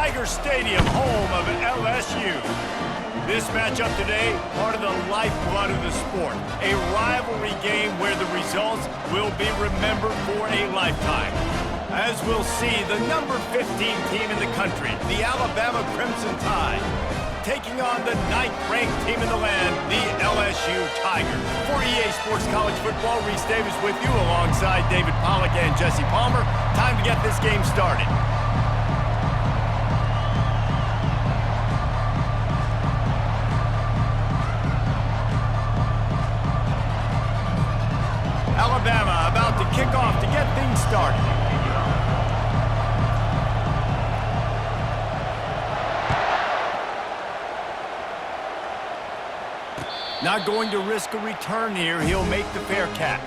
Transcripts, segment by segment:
Tiger Stadium, home of LSU. This matchup today, part of the lifeblood of the sport. A rivalry game where the results will be remembered for a lifetime. As we'll see, the number 15 team in the country, the Alabama Crimson Tide, taking on the 9th-ranked team in the land, the LSU Tigers. For EA Sports College Football, Reese Davis with you alongside David Pollack and Jesse Palmer. Time to get this game started. Alabama about to kick off to get things started. Not going to risk a return here. He'll make the fair catch.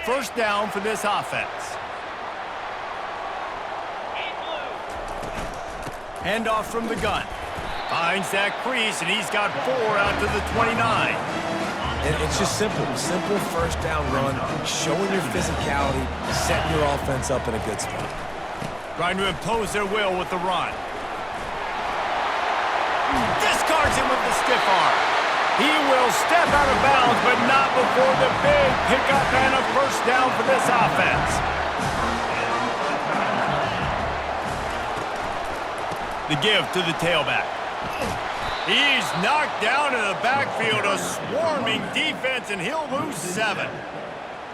First down for this offense. Handoff from the gun. Finds that crease, and he's got 4 out to the 29. And it's just simple first down run, showing your physicality, setting your offense up in a good spot. Trying to impose their will with the run. Discards him with the stiff arm. He will step out of bounds, but not before the big pickup and a first down for this offense. The give to the tailback. He's knocked down in the backfield, a swarming defense, and he'll lose 7.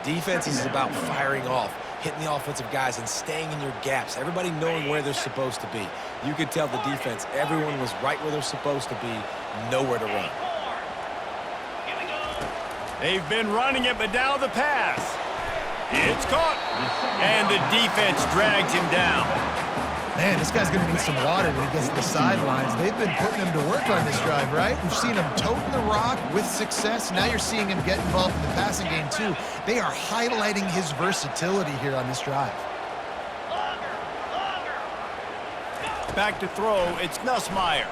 Defense is about firing off, hitting the offensive guys and staying in your gaps, everybody knowing where they're supposed to be. You could tell the defense, everyone was right where they're supposed to be, nowhere to run. They've been running it, but now the pass. It's caught, and the defense drags him down. Man, this guy's going to need some water when he gets to the sidelines. They've been putting him to work on this drive, right? We've seen him toting the rock with success. Now you're seeing him get involved in the passing game, too. They are highlighting his versatility here on this drive. Back to throw, it's Nussmeier.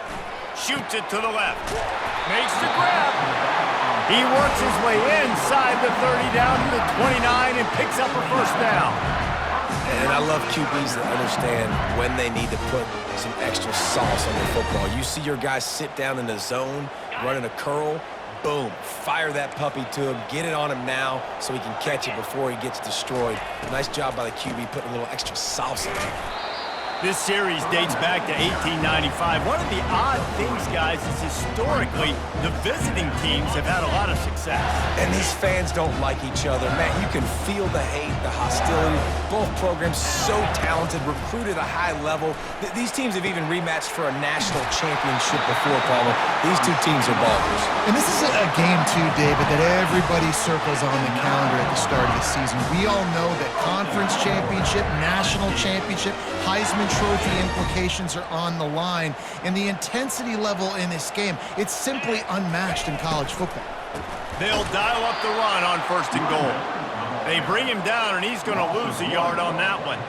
Shoots it to the left. Makes the grab. He works his way inside the 30 down to the 29 and picks up a first down. And I love QBs that understand when they need to put some extra sauce on their football. You see your guys sit down in the zone, running a curl, boom, fire that puppy to him, get it on him now so he can catch it before he gets destroyed. Nice job by the QB putting a little extra sauce in it. This series dates back to 1895. One of the odd things, guys, is historically the visiting teams have had a lot of success. And these fans don't like each other. Man, you can feel the hate, the hostility. Both programs so talented, recruited at a high level. These teams have even rematched for a national championship before, Palmer. These two teams are ballers. And this is a game, too, David, that everybody circles on the calendar at the start of the season. We all know that conference championship, national championship, Heisman Trophy implications are on the line, and the intensity level in this game, it's simply unmatched in college football. They'll dial up the run on 1st and goal. They bring him down, and he's going to lose a yard on that one.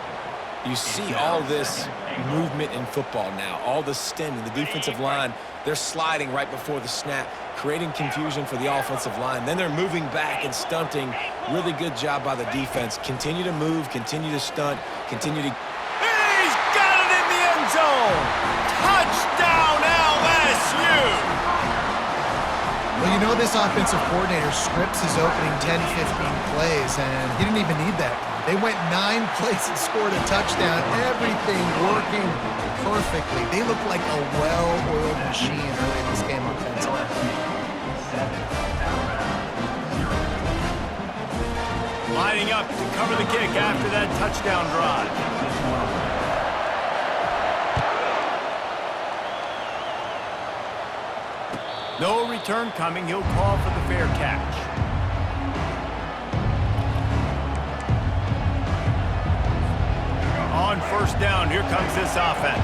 You see all this movement in football now, all the stemming, the defensive line, they're sliding right before the snap, creating confusion for the offensive line. Then they're moving back and stunting. Really good job by the defense. Continue to move, continue to stunt, continue to... Zone. Touchdown, LSU! Well, you know this offensive coordinator scripts his opening 10, 15 plays, and he didn't even need that. They went 9 plays and scored a touchdown. Everything working perfectly. They look like a well-oiled machine early in this game offensively. Lining up to cover the kick after that touchdown drive. No return coming. He'll call for the fair catch. On 1st down, here comes this offense.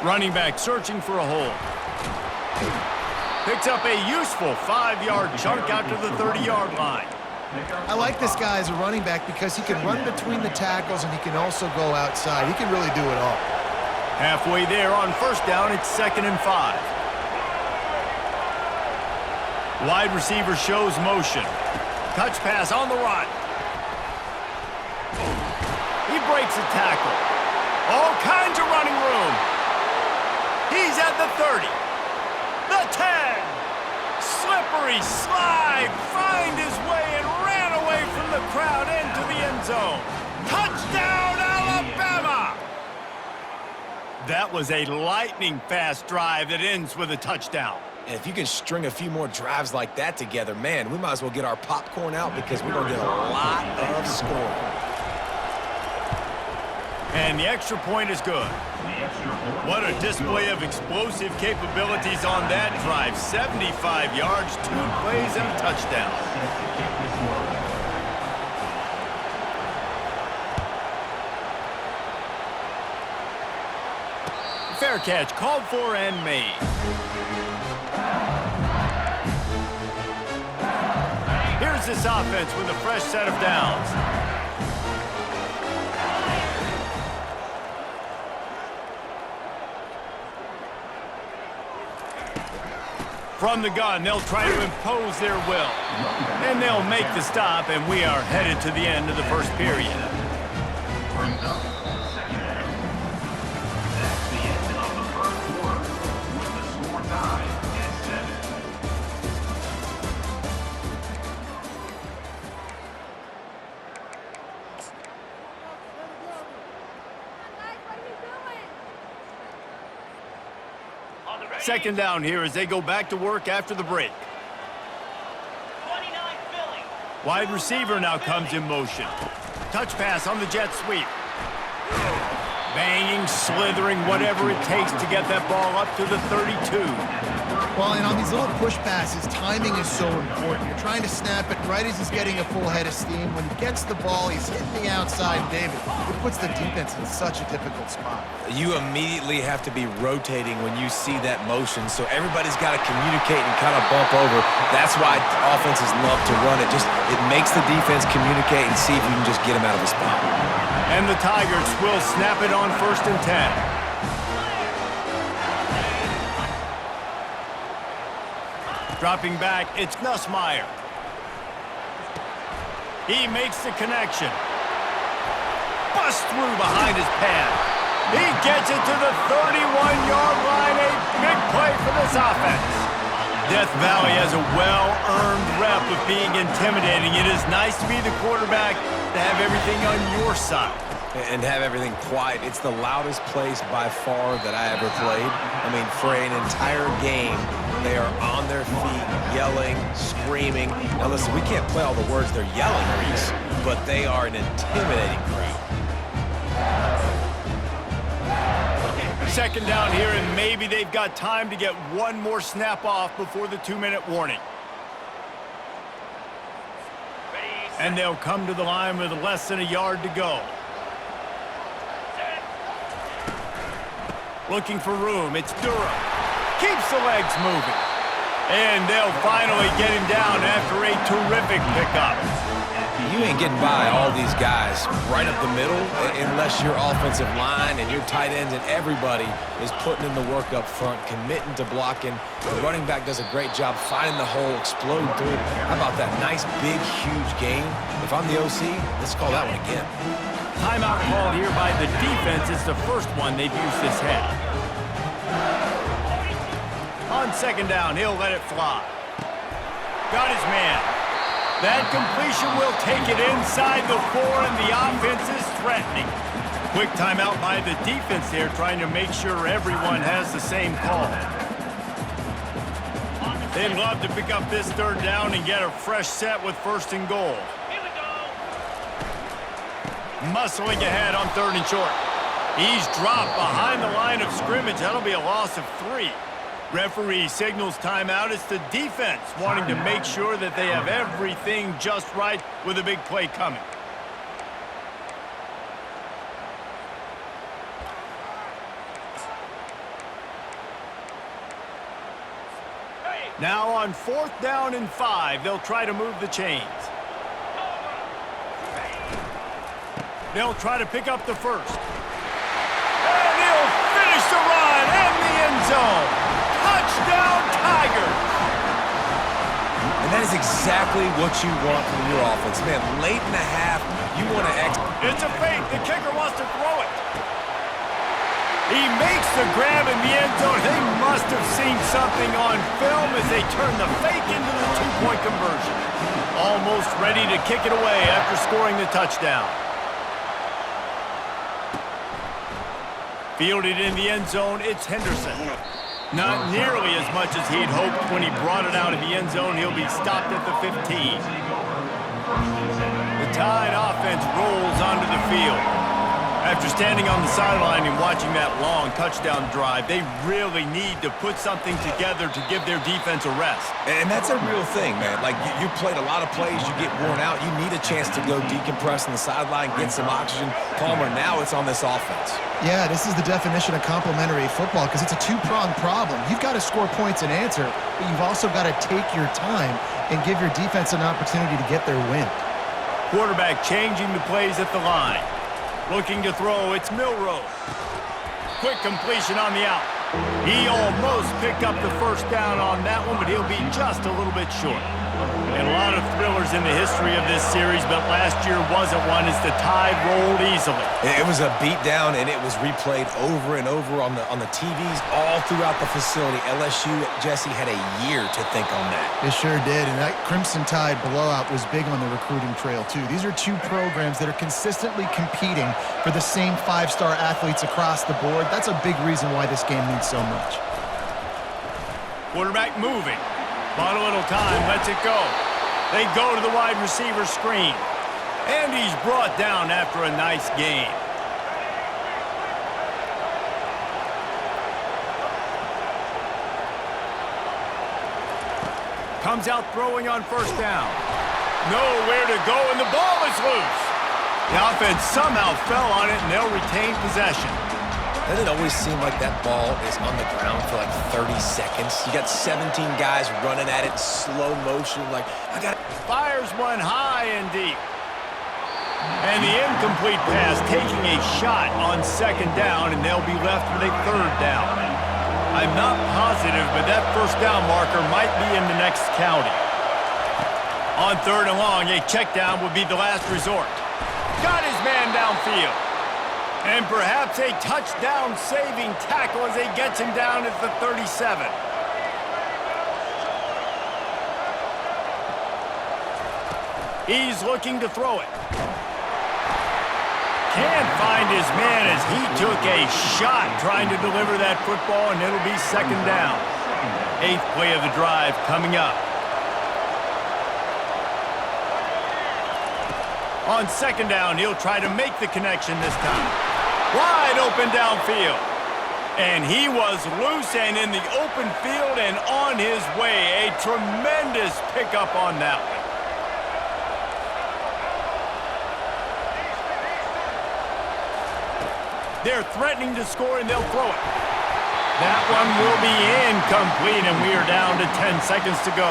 Running back searching for a hole. Picks up a useful 5-yard chunk out to the 30-yard line. I like this guy as a running back because he can run between the tackles and he can also go outside. He can really do it all. Halfway there on first down, it's 2nd and 5. Wide receiver shows motion. Touch pass on the run. He breaks a tackle. All kinds of running room. He's at the 30. The 10. Slippery slide. Find his way and ran away from the crowd into the end zone. Touchdown, Alabama! That was a lightning-fast drive that ends with a touchdown. And if you can string a few more drives like that together, man, we might as well get our popcorn out because we're going to get a lot of scoring. And the extra point is good. What a display of explosive capabilities on that drive. 75 yards, 2 plays, and a touchdown. Fair catch, called for and made. Here's this offense with a fresh set of downs. From the gun, they'll try to impose their will. And they'll make the stop, and we are headed to the end of the first period. Second down here as they go back to work after the break. Wide receiver now comes in motion. Touch pass on the jet sweep. Banging, slithering, whatever it takes to get that ball up to the 32. Well, and on these little push passes, timing is so important. You're trying to snap it right as he's getting a full head of steam. When he gets the ball, he's hitting the outside, David. It puts the defense in such a difficult spot. You immediately have to be rotating when you see that motion, so everybody's got to communicate and kind of bump over. That's why offenses love to run it. It makes the defense communicate and see if you can just get him out of a spot. And the Tigers will snap it on 1st and 10. Dropping back, it's Nussmeier. He makes the connection. Bust through behind his pad. He gets it to the 31-yard line. A big play for this offense. Death Valley has a well-earned rep of being intimidating. It is nice to be the quarterback, to have everything on your side. And have everything quiet. It's the loudest place by far that I ever played. I mean, for an entire game, they are on their feet, yelling, screaming. Now listen, we can't play all the words they're yelling, Reese, but they are an intimidating crowd. Second down here, and maybe they've got time to get one more snap off before the 2-minute warning. And they'll come to the line with less than a yard to go. Looking for room, it's Durham. Keeps the legs moving. And they'll finally get him down after a terrific pickup. You ain't getting by all these guys right up the middle unless your offensive line and your tight ends and everybody is putting in the work up front, committing to blocking. The running back does a great job finding the hole, exploding through it. How about that nice, big, huge game? If I'm the OC, let's call that one again. Timeout called here by the defense. It's the first one they've used this half. On second down, he'll let it fly. Got his man. That completion will take it inside the 4, and the offense is threatening. Quick timeout by the defense there, trying to make sure everyone has the same call. They'd love to pick up this third down and get a fresh set with 1st and goal. Muscling ahead on 3rd and short. He's dropped behind the line of scrimmage. That'll be a loss of 3. Referee signals timeout. It's the defense wanting to make sure that they have everything just right with a big play coming. Now on 4th down and 5, they'll try to move the chains. They'll try to pick up the first. And he'll finish the run in the end zone. Touchdown, Tigers! And that is exactly what you want from your offense. Man, late in the half, you want to It's a fake. The kicker wants to throw it. He makes the grab in the end zone. They must have seen something on film as they turn the fake into the two-point conversion. Almost ready to kick it away after scoring the touchdown. Fielded in the end zone, it's Henderson. Not nearly as much as he'd hoped when he brought it out of the end zone. He'll be stopped at the 15. The Tide offense rolls onto the field. After standing on the sideline and watching that long touchdown drive, they really need to put something together to give their defense a rest. And that's a real thing, man. Like, you played a lot of plays, you get worn out. You need a chance to go decompress on the sideline, get some oxygen. Palmer, now it's on this offense. Yeah, this is the definition of complementary football because it's a two-pronged problem. You've got to score points and answer, but you've also got to take your time and give your defense an opportunity to get their win. Quarterback changing the plays at the line. Looking to throw, it's Milroe. Quick completion on the out. He almost picked up the first down on that one, but he'll be just a little bit short. And a lot of thrillers in the history of this series, but last year wasn't one as the Tide rolled easily. It was a beatdown, and it was replayed over and over on the TVs all throughout the facility. LSU, Jesse, had a year to think on that. It sure did, and that Crimson Tide blowout was big on the recruiting trail, too. These are two programs that are consistently competing for the same five-star athletes across the board. That's a big reason why this game means so much. Quarterback moving. Bought a little time, lets it go. They go to the wide receiver screen. And he's brought down after a nice gain. Comes out throwing on first down. Nowhere to go, and the ball is loose. The offense somehow fell on it, and they'll retain possession. Doesn't it always seem like that ball is on the ground for like 30 seconds? You got 17 guys running at it in slow motion. Like, I got Fires one high and deep. And the incomplete pass taking a shot on second down, and they'll be left with a third down. I'm not positive, but that first down marker might be in the next county. On third and long, a check down would be the last resort. Got his man downfield. And perhaps a touchdown-saving tackle as he gets him down at the 37. He's looking to throw it. Can't find his man as he took a shot trying to deliver that football, and it'll be second down. 8th play of the drive coming up. On second down, he'll try to make the connection this time. Wide open downfield. And he was loose and in the open field and on his way. A tremendous pickup on that one. They're threatening to score, and they'll throw it. That one will be incomplete, and we are down to 10 seconds to go.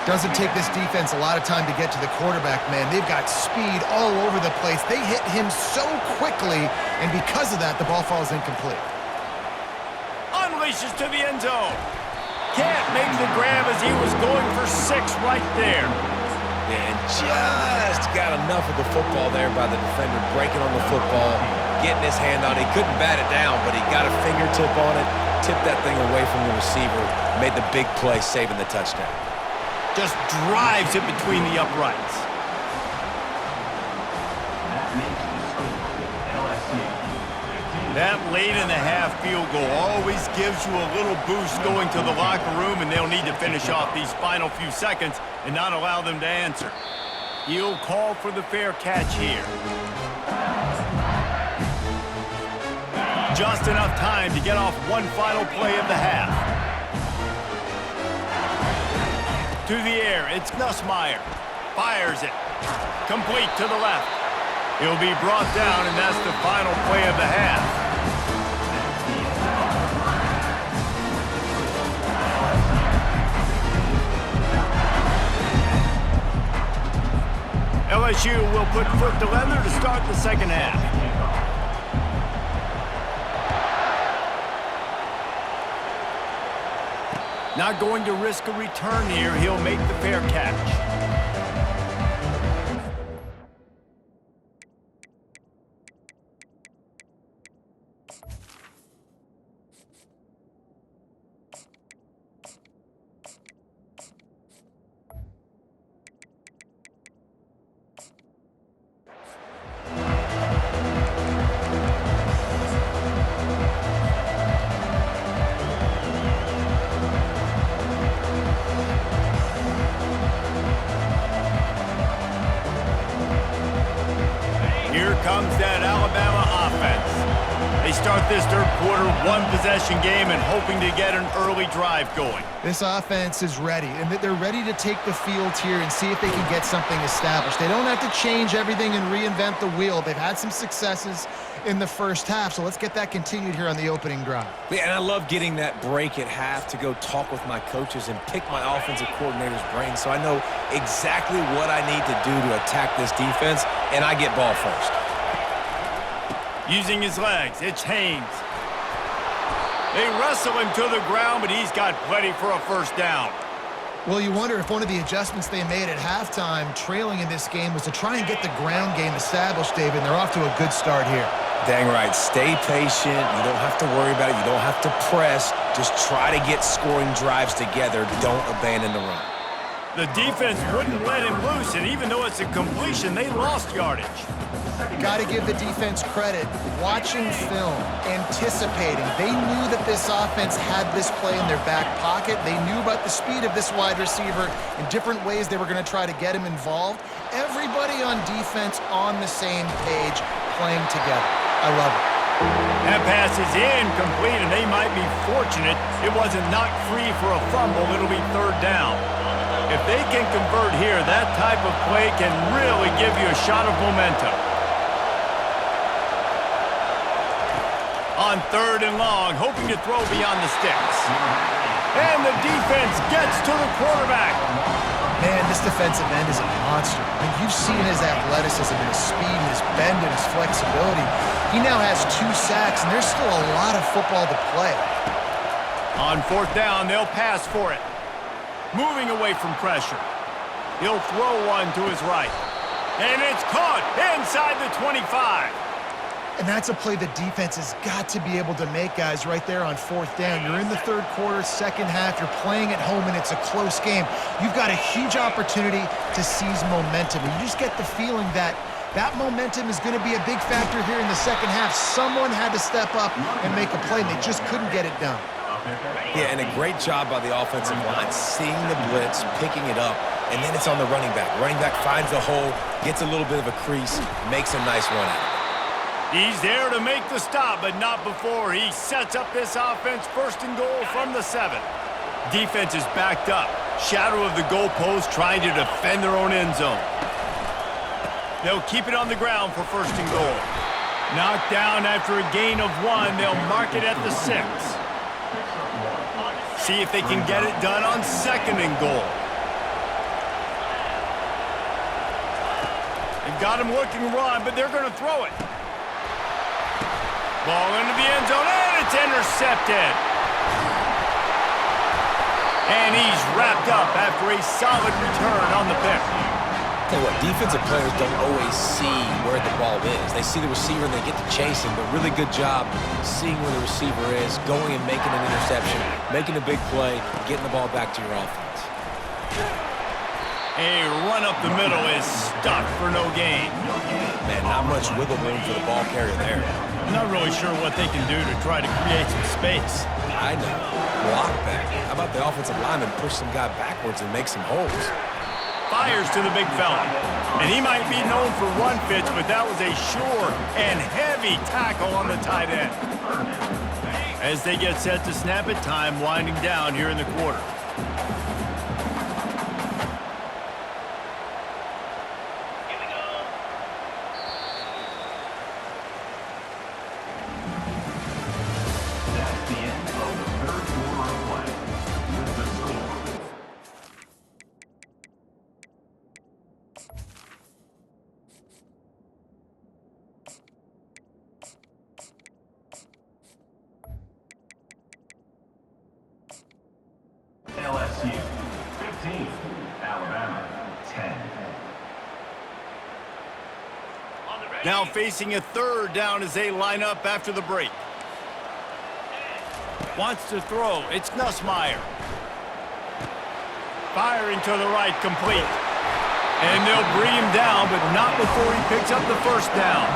Doesn't take this defense a lot of time to get to the quarterback, man. They've got speed all over the place. They hit him so quickly, and because of that, the ball falls incomplete. Unleashes to the end zone. Can't make the grab as he was going for 6 right there. And just got enough of the football there by the defender, breaking on the football, getting his hand on it. He couldn't bat it down, but he got a fingertip on it, tipped that thing away from the receiver, made the big play, saving the touchdown. Just drives it between the uprights. That late-in-the-half field goal always gives you a little boost going to the locker room, and they'll need to finish off these final few seconds and not allow them to answer. He'll call for the fair catch here. Just enough time to get off one final play of the half. To the air, it's Nussmeier. Fires it. Complete to the left. He'll be brought down, and that's the final play of the half. LSU will put foot to leather to start the second half. Not going to risk a return here. He'll make the fair catch. Here comes that Alabama offense. They start this third quarter, one-possession game, and hoping to get an early drive going. This offense is ready, and they're ready to take the field here and see if they can get something established. They don't have to change everything and reinvent the wheel. They've had some successes in the first half, so let's get that continued here on the opening drive. Yeah, and I love getting that break at half to go talk with my coaches and pick my offensive coordinator's brain so I know exactly what I need to do to attack this defense, and I get ball first. Using his legs, it's Haynes. They wrestle him to the ground, but he's got plenty for a first down. Well, you wonder if one of the adjustments they made at halftime, trailing in this game, was to try and get the ground game established, David, and they're off to a good start here. Dang right. Stay patient. You don't have to worry about it. You don't have to press. Just try to get scoring drives together. Don't abandon the run. The defense wouldn't let him loose, and even though it's a completion, they lost yardage. Got to give the defense credit. Watching film, anticipating. They knew that this offense had this play in their back pocket. They knew about the speed of this wide receiver in different ways they were going to try to get him involved. Everybody on defense on the same page, playing together. I love it. That pass is incomplete, and they might be fortunate it wasn't knocked free for a fumble. It'll be third down. If they can convert here, that type of play can really give you a shot of momentum. On third and long, hoping to throw beyond the sticks. And the defense gets to the quarterback. Man, this defensive end is a monster. I mean, you've seen his athleticism and his speed and his bend and his flexibility. He now has 2 sacks, and there's still a lot of football to play. On fourth down, they'll pass for it. Moving away from pressure. He'll throw one to his right. And it's caught inside the 25. And that's a play the defense has got to be able to make, guys, right there on fourth down. You're in the third quarter, second half. You're playing at home, and it's a close game. You've got a huge opportunity to seize momentum. And you just get the feeling that that momentum is going to be a big factor here in the second half. Someone had to step up and make a play, and they just couldn't get it done. Yeah, and a great job by the offensive line, seeing the blitz, picking it up, and then it's on the running back. Running back finds the hole, gets a little bit of a crease, makes a nice run out of it. He's there to make the stop, but not before. He sets up this offense first and goal from the 7. Defense is backed up. Shadow of the goalpost trying to defend their own end zone. They'll keep it on the ground for first and goal. Knocked down after a gain of 1. They'll mark it at the 6. See if they can get it done on second and goal. They've got him looking run, but they're going to throw it. Ball into the end zone, and it's intercepted. And he's wrapped up after a solid return on the pick. Tell you what, defensive players don't always see where the ball is. They see the receiver and they get to chasing, but really good job seeing where the receiver is, going and making an interception, making a big play, getting the ball back to your offense. A run up the middle is stuck for no gain. Man, not much wiggle room for the ball carrier there. I'm not really sure what they can do to try to create some space. I know. Block back. How about the offensive lineman push some guy backwards and make some holes? Fires to the big fella. And he might be known for run fits, but that was a sure and heavy tackle on the tight end. As they get set to snap it, time winding down here in the quarter. LSU 15, Alabama 10. Now facing a third down as they line up after the break. Wants to throw. It's Nussmeier. Firing to the right, complete. And they'll bring him down, but not before he picks up the first down.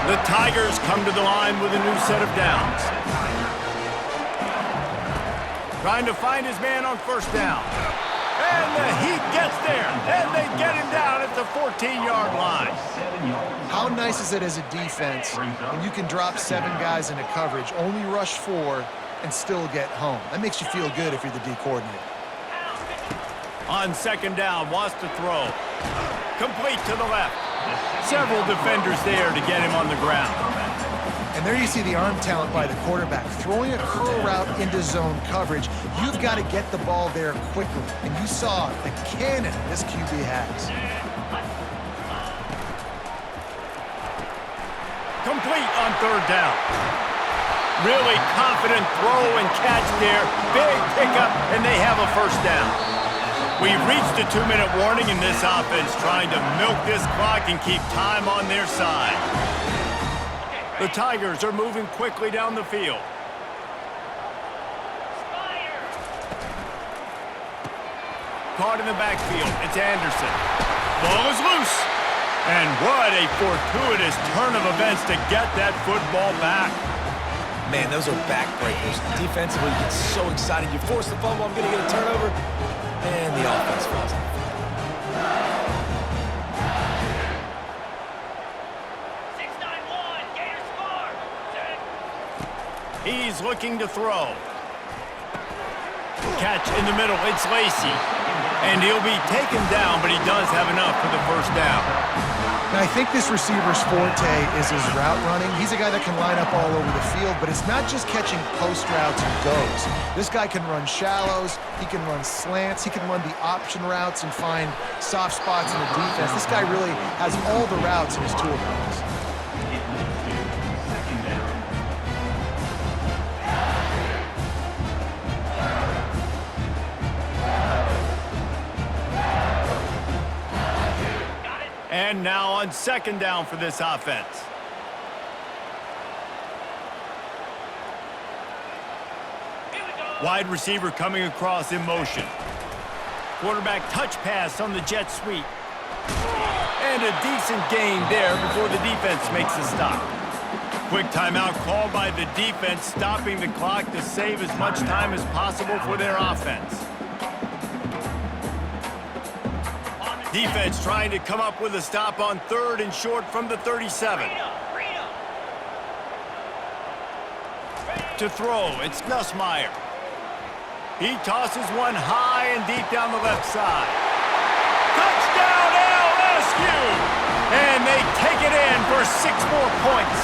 The Tigers come to the line with a new set of downs. Trying to find his man on first down. And the Heat gets there, and they get him down at the 14-yard line. How nice is it as a defense when you can drop 7 guys into coverage, only rush 4, and still get home? That makes you feel good if you're the D coordinator. On second down, wants to throw. Complete to the left. Several defenders there to get him on the ground. And there you see the arm talent by the quarterback. Throwing a curl route into zone coverage, you've got to get the ball there quickly. And you saw the cannon this QB has. Complete on third down. Really confident throw and catch there. Big pickup, and they have a first down. We've reached a 2-minute warning in this offense, trying to milk this clock and keep time on their side. The Tigers are moving quickly down the field. Caught in the backfield. It's Anderson. Ball is loose. And what a fortuitous turn of events to get that football back. Man, those are backbreakers. Defensively, you get so excited. You force the fumble, I'm going to get a turnover. And the offense falls on the field. 6-9-1, Gators score. He's looking to throw. Catch in the middle, it's Lacy. And he'll be taken down, but he does have enough for the first down. Now, I think this receiver's forte is his route running. He's a guy that can line up all over the field, but it's not just catching post routes and goes. This guy can run shallows, he can run slants, he can run the option routes and find soft spots in the defense. This guy really has all the routes in his toolbox. And now on second down for this offense. Wide receiver coming across in motion. Quarterback touch pass on the jet sweep. And a decent gain there before the defense makes a stop. Quick timeout called by the defense, stopping the clock to save as much time as possible for their offense. Defense trying to come up with a stop on third and short from the 37. To throw, it's Nussmeier. He tosses one high and deep down the left side. Touchdown LSU! And they take it in for 6 more points.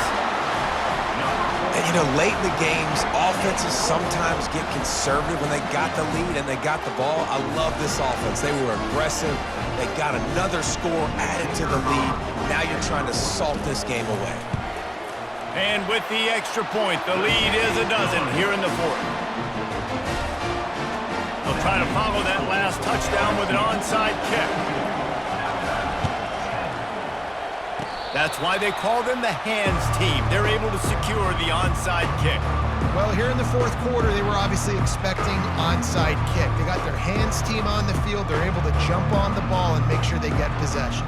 And, you know, late in the games, offenses sometimes get conservative when they got the lead and they got the ball. I love this offense. They were aggressive. They got another score added to the lead. Now you're trying to salt this game away. And with the extra point, the lead is a dozen here in the fourth. They'll try to follow that last touchdown with an onside kick. That's why they call them the hands team. They're able to secure the onside kick. Well, here in the fourth quarter, they were obviously expecting onside kick. They got their hands team on the field. They're able to jump on the ball and make sure they get possession.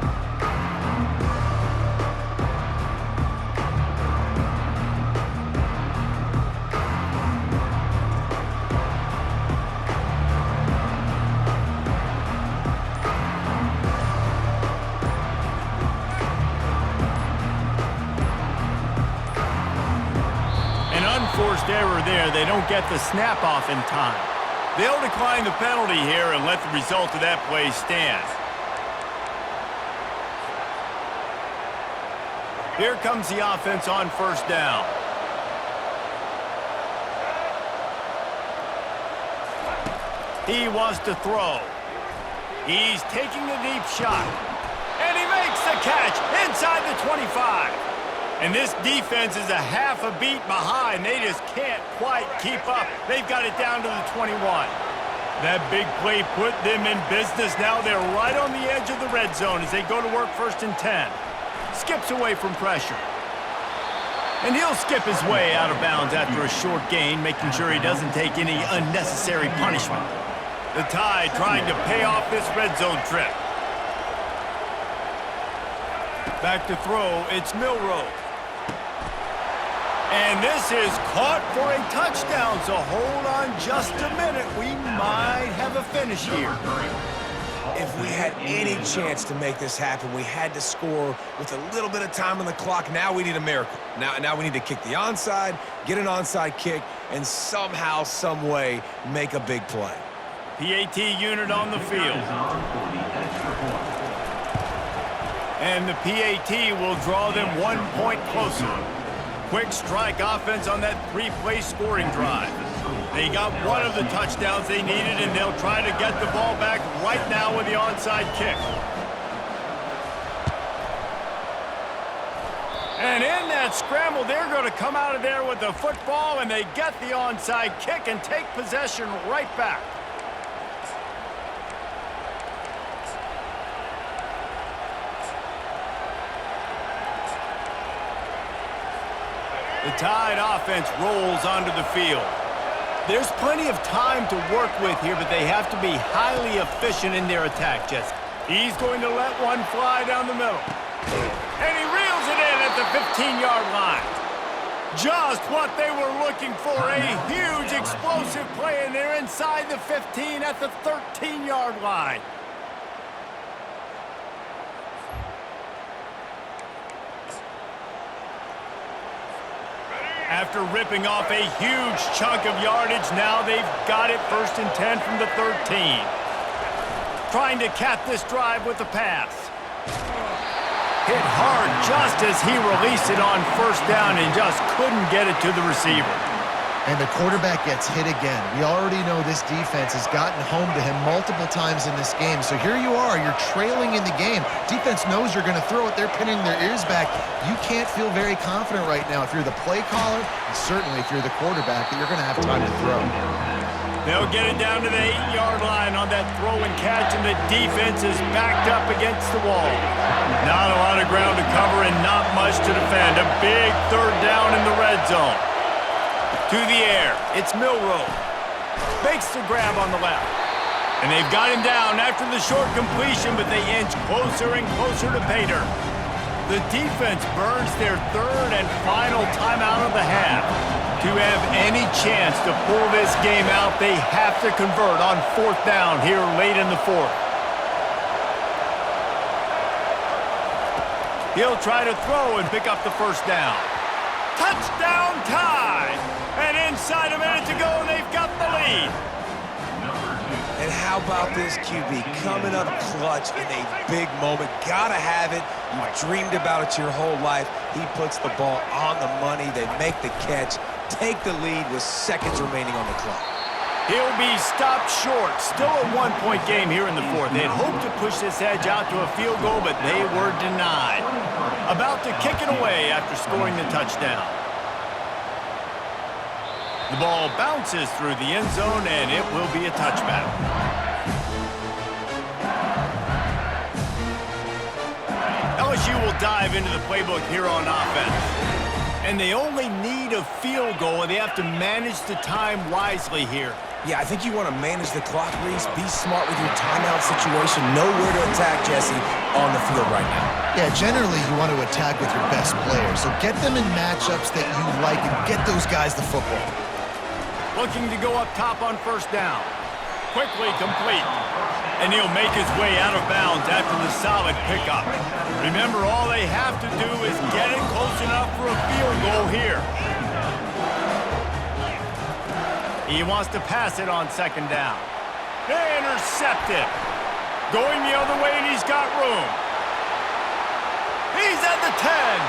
Forced error there. They don't get the snap off in time. They'll decline the penalty here and let the result of that play stand. Here comes the offense on first down. He wants to throw. He's taking a deep shot. And he makes the catch inside the 25. And this defense is a half a beat behind. They just can't quite keep up. They've got it down to the 21. That big play put them in business. Now they're right on the edge of the red zone as they go to work 1st and 10. Skips away from pressure. And he'll skip his way out of bounds after a short gain, making sure he doesn't take any unnecessary punishment. The Tide trying to pay off this red zone trip. Back to throw, it's Milroe. And this is caught for a touchdown, so hold on just a minute. We might have a finish here. If we had any chance to make this happen, we had to score with a little bit of time on the clock. Now we need a miracle. Now we need to kick the onside, get an onside kick, and somehow, some way, make a big play. PAT unit on the field. And the PAT will draw them 1 point closer. Quick strike offense on that 3-play scoring drive. They got one of the touchdowns they needed, and they'll try to get the ball back right now with the onside kick. And in that scramble, they're going to come out of there with the football, and they get the onside kick and take possession right back. The Tide offense rolls onto the field. There's plenty of time to work with here, but they have to be highly efficient in their attack, Jesse. He's going to let one fly down the middle. And he reels it in at the 15-yard line. Just what they were looking for, a huge explosive play, and they're inside the 15 at the 13-yard line. After ripping off a huge chunk of yardage, now they've got it 1st and 10 from the 13. Trying to cap this drive with the pass. Hit hard just as he released it on 1st down and just couldn't get it to the receiver. And the quarterback gets hit again. We already know this defense has gotten home to him multiple times in this game. So here you are, you're trailing in the game. Defense knows you're going to throw it. They're pinning their ears back. You can't feel very confident right now if you're the play caller, and certainly if you're the quarterback, that you're going to have time to throw. They'll get it down to the 8-yard line on that throw and catch, and the defense is backed up against the wall. Not a lot of ground to cover and not much to defend. A big 3rd down in the red zone. To the air, it's Milroe. Makes the grab on the left. And they've got him down after the short completion, but they inch closer and closer to pay dirt. The defense burns their 3rd and final timeout of the half. To have any chance to pull this game out, they have to convert on 4th down here late in the 4th. He'll try to throw and pick up the 1st down. Touchdown Tide! And inside a minute to go, and they've got the lead. And how about this QB coming up clutch in a big moment? Gotta have it. You've dreamed about it your whole life. He puts the ball on the money. They make the catch, take the lead with seconds remaining on the clock. He'll be stopped short. Still a 1-point game here in the 4th. They'd hoped to push this edge out to a field goal, but they were denied. About to kick it away after scoring the touchdown. The ball bounces through the end zone, and it will be a touchback. LSU will dive into the playbook here on offense. And they only need a field goal, and they have to manage the time wisely here. Yeah, I think you want to manage the clock, Reese. Be smart with your timeout situation. Know where to attack, Jesse, on the field right now. Yeah, generally you want to attack with your best players. So get them in matchups that you like and get those guys the football. Looking to go up top on 1st down. Quickly complete. And he'll make his way out of bounds after the solid pickup. Remember, all they have to do is get it close enough for a field goal here. He wants to pass it on 2nd down. Intercepted. Going the other way, and he's got room. He's at the 10.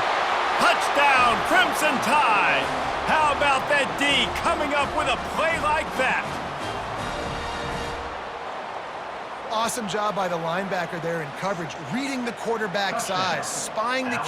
Touchdown, Crimson Tide. How about that D coming up with a play like that? Awesome job by the linebacker there in coverage, reading the quarterback's eyes, spying the